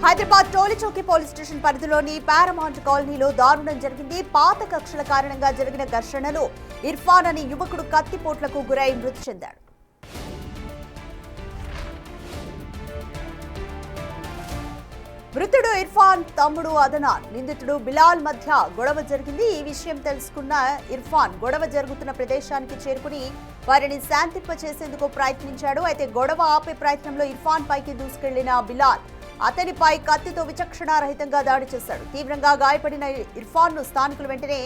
Hyderabad Tolichowki police station పరిధిలోని paramount కాలనీలో దారుణం జరిగింది. పాత కక్షల కారణంగా జరిగిన ఘర్షణలో ఇర్ఫాన్ అనే యువకుడు కత్తిపోట్లకు గురై మృతి చెందాడు. మృతుడు ఇర్ఫాన్ తమ్ముడు అదనాన్, నిందితుడు బిలాల్ మధ్య గొడవ జరిగింది. ఈ విషయం తెలుసుకున్న ఇర్ఫాన్ గొడవ జరుగుతున్న ప్రదేశానికి చేరుకుని వారిని శాంతింపచేసేందుకు ప్రయత్నించాడు. అయితే గొడవ ఆపే ప్రయత్నంలో ఇర్ఫాన్ పైకి దూసుకెళ్లిన బిలాల్ అతనిపై కత్తితో విచక్షణారహితంగా దాడి చేశాడు. తీవ్రంగా గాయపడిన ఇర్ఫాన్ ను స్థానికులు వెంటనే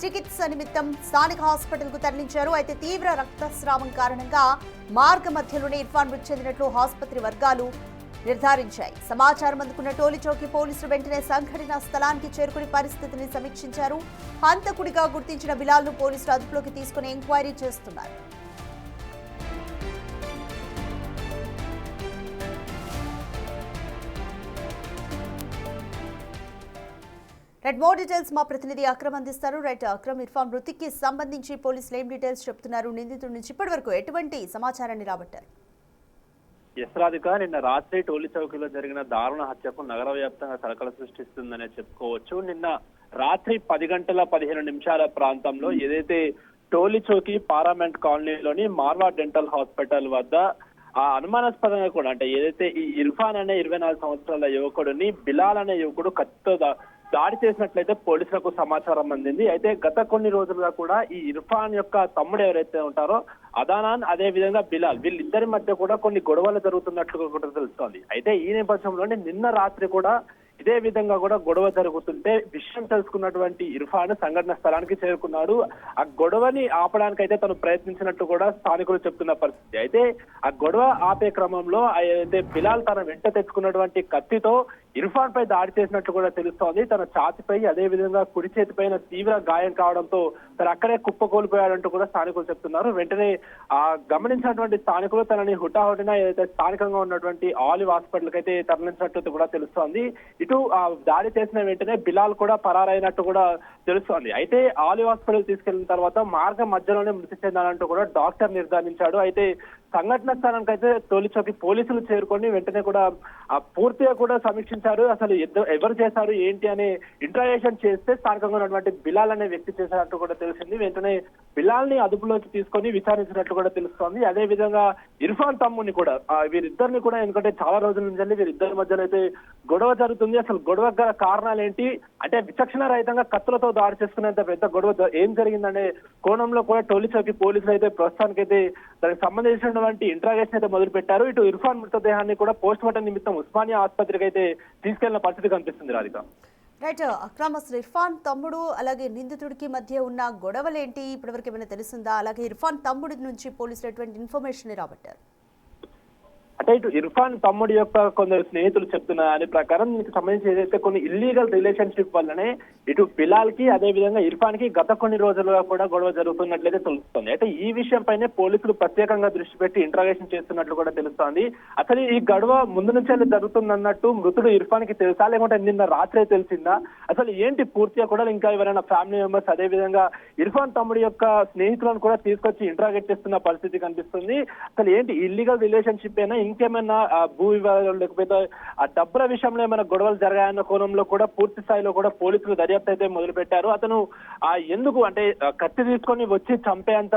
చికిత్స నిమిత్తం స్థానిక హాస్పిటల్ కు తరలించారు. అయితే తీవ్ర రక్తస్రావం కారణంగా మార్గ మధ్యలోనే ఇర్ఫాన్ మృతి చెందినట్లు ఆసుపత్రి వర్గాలు నిర్ధారించాయి. సమాచారం అందుకున్న టోలీచౌకి పోలీసులు వెంటనే సంఘటనా స్థలానికి చేరుకుని పరిస్థితిని సమీక్షించారు. హంతకుడిగా గుర్తించిన బిలాల్ ను పోలీసులు అదుపులోకి తీసుకుని ఎంక్వైరీ చేస్తున్నారు. రైట్, మోర్ డీటెయిల్స్ మా ప్రతినిధి అక్రమ్ అందిస్తారు. రైట్ అక్రమ్, ఇర్ఫాన్ మృతికి సంబంధించి పోలీసులు ఏం డీటెయిల్స్ చెప్తున్నారు? నిందితుడి నుంచి ఇప్పటి వరకు ఎటువంటి సమాచారాన్ని రాబట్టారు? యశ్రాధిక, నిన్న రాత్రి టోలీచౌకీలో జరిగిన దారుణ హత్యకు నగర వ్యాప్తంగా కలకలం సృష్టిస్తుందనే చెప్పుకోవచ్చు. నిన్న రాత్రి 10:15 ప్రాంతంలో ఏదైతే టోలీచౌకి పార్లమెంట్ కాలనీలోని మార్వా డెంటల్ హాస్పిటల్ వద్ద ఆ అనుమానాస్పదంగా కూడా అంటే ఏదైతే ఈ ఇర్ఫాన్ అనే 24 సంవత్సరాల యువకుడిని బిలాల్ అనే యువకుడు కత్తితో దాడి చేసినట్లయితే పోలీసులకు సమాచారం అందింది. అయితే గత కొన్ని రోజులుగా కూడా ఈ ఇర్ఫాన్ యొక్క తమ్ముడు ఎవరైతే ఉంటారో అదానాన్, అదే విధంగా బిలాల్, వీళ్ళిద్దరి మధ్య కూడా కొన్ని గొడవలు జరుగుతున్నట్లు కూడా తెలుస్తోంది. అయితే ఈ నేపథ్యంలోనే నిన్న రాత్రి కూడా ఇదే విధంగా కూడా గొడవ జరుగుతుంటే విషయం తెలుసుకున్నటువంటి ఇర్ఫాన్ సంఘటన స్థలానికి చేరుకున్నాడు. ఆ గొడవని ఆపడానికైతే తను ప్రయత్నించినట్టు కూడా స్థానికులు చెప్తున్న పరిస్థితి. అయితే ఆ గొడవ ఆపే క్రమంలో అయితే బిలాల్ తన వెంట తెచ్చుకున్నటువంటి కత్తితో ఇర్ఫాన్ పై దాడి చేసినట్లు కూడా తెలుస్తోంది. తన ఛాతిపై అదే విధంగా కుడి చేతిపైన తీవ్ర గాయం కావడంతో తను అక్కడే కుప్పకూలిపోయాడంటూ కూడా స్థానికులు చెప్తున్నారు. వెంటనే ఆ గమనించినటువంటి స్థానికులు తనని హుటాహుటిన ఏదైతే స్థానికంగా ఉన్నటువంటి ఆలివ్ హాస్పిటల్ కి అయితే తరలించినట్టు కూడా తెలుస్తోంది. ఇటు ఆ దాడి చేసిన వెంటనే బిలాల్ కూడా పరారైనట్టు కూడా తెలుస్తోంది. అయితే ఆలివ్ హాస్పిటల్ తీసుకెళ్లిన తర్వాత మార్గం మధ్యలోనే మృతి చెందాలంటూ కూడా డాక్టర్ నిర్ధారించాడు. అయితే సంఘటన స్థానానికి అయితే టోలీచౌకి పోలీసులు చేరుకొని వెంటనే కూడా పూర్తిగా కూడా సమీక్షించారు. అసలు ఎవరు చేశారు ఏంటి అనే ఇంట్రాగేషన్ చేస్తే స్థానికంగా ఉన్నటువంటి బిలాల్ అనే వ్యక్తి చేశారంటూ కూడా తెలిసింది. వెంటనే బిలాల్ ని అదుపులోకి తీసుకొని విచారించినట్లు కూడా తెలుస్తోంది. అదే విధంగా ఇర్ఫాన్ తమ్ముని కూడా వీరిద్దరిని కూడా, ఎందుకంటే చాలా రోజుల నుంచి వీరిద్దరి మధ్యలో అయితే గొడవ జరుగుతుంది. అసలు గొడవ గల కారణాలు ఏంటి అంటే విచక్షణ రహితంగా కత్తులతో దాడి చేసుకునేంత పెద్ద గొడవ ఏం జరిగిందనే కోణంలో కూడా టోలీచౌకి పోలీసులు అయితే ప్రస్తుతానికైతే దానికి సంబంధించినటువంటి ఇంట్రాగేషన్ అయితే మొదలు పెట్టారు. ఇటు ఇర్ఫాన్ మృతదేహాన్ని కూడా పోస్ట్ మార్టం నిమిత్తం ఉస్మానియా ఆసుపత్రికి అయితే తీసుకెళ్లిన పరిస్థితి కనిపిస్తుంది. రాధిక, రైట్ అక్రమ్, అసలు ఇర్ఫాన్ తమ్ముడు అలాగే నిందితుడికి మధ్య ఉన్న గొడవలేంటి ఇప్పటివరకు ఏమైనా తెలుస్తుందా? అలాగే ఇర్ఫాన్ తమ్ముడి నుంచి పోలీసులు ఎటువంటి ఇన్ఫర్మేషన్ రాబట్టారు? అంటే ఇటు ఇర్ఫాన్ తమ్ముడి యొక్క కొందరు స్నేహితులు చెప్తున్న దాని ప్రకారం దీనికి సంబంధించి ఏదైతే కొన్ని ఇల్లీగల్ రిలేషన్షిప్ వల్లనే ఇటు బిలాల్ కి అదే విధంగా ఇర్ఫాన్ కి గత కొన్ని రోజులుగా కూడా గొడవ జరుగుతున్నట్లయితే తెలుస్తోంది. అయితే ఈ విషయంపైనే పోలీసులు ప్రత్యేకంగా దృష్టి పెట్టి ఇంట్రాగేషన్ చేస్తున్నట్లు కూడా తెలుస్తోంది. అసలు ఈ గొడవ ముందు నుంచే జరుగుతుందన్నట్టు మృతుడు ఇర్ఫాన్ కి తెలుసా, లేకుంటే నిన్న రాత్రే తెలిసిందా, అసలు ఏంటి పూర్తిగా కూడా ఇంకా ఎవరైనా ఫ్యామిలీ మెంబర్స్ అదే విధంగా ఇర్ఫాన్ తమ్ముడి యొక్క స్నేహితులను కూడా తీసుకొచ్చి ఇంట్రాగేట్ చేస్తున్న పరిస్థితి కనిపిస్తుంది. అసలు ఏంటి ఇల్లీగల్ రిలేషన్షిప్ అయినా ఇంకేమైనా భూ వివాదాలు లేకపోతే ఆ డబ్బుల విషయంలో ఏమైనా గొడవలు జరగాయన్న కోణంలో కూడా పూర్తి స్థాయిలో కూడా పోలీసులు దర్యాప్తు అయితే మొదలు పెట్టారు. అతను ఎందుకు అంటే కత్తి తీసుకొని వచ్చి చంపేంత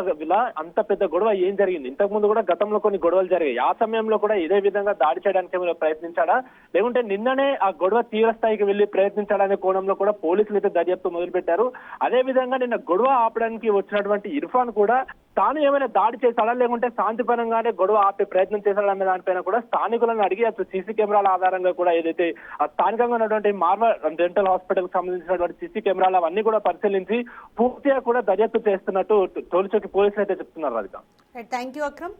అంత పెద్ద గొడవ ఏం జరిగింది? ఇంతకు ముందు కూడా గతంలో కొన్ని గొడవలు జరిగాయి. ఆ సమయంలో కూడా ఇదే విధంగా దాడి చేయడానికి ఏమైనా ప్రయత్నించాడా, లేకుంటే నిన్ననే ఆ గొడవ తీవ్ర స్థాయికి వెళ్లి ప్రయత్నించాడనే కోణంలో కూడా పోలీసులు అయితే దర్యాప్తు మొదలు పెట్టారు. అదే విధంగా నిన్న గొడవ ఆపడానికి వచ్చినటువంటి ఇర్ఫాన్ కూడా తాను ఏమైనా దాడి చేశాడా, లేకుంటే శాంతిపరంగానే గొడవ ఆపే ప్రయత్నం చేశాడా అనే దానిపైన కూడా స్థానికులను అడిగి అసలు సీసీ కెమెరాల ఆధారంగా కూడా ఏదైతే ఆ స్థానికంగా ఉన్నటువంటి మార్వా డెంటల్ హాస్పిటల్ కి సంబంధించినటువంటి సీసీ కెమెరాలు అవన్నీ కూడా పరిశీలించి పూర్తిగా కూడా దర్యాప్తు చేస్తున్నట్టు టోలీచౌకి పోలీసులు అయితే చెప్తున్నారు. Radhika, thank you Akram.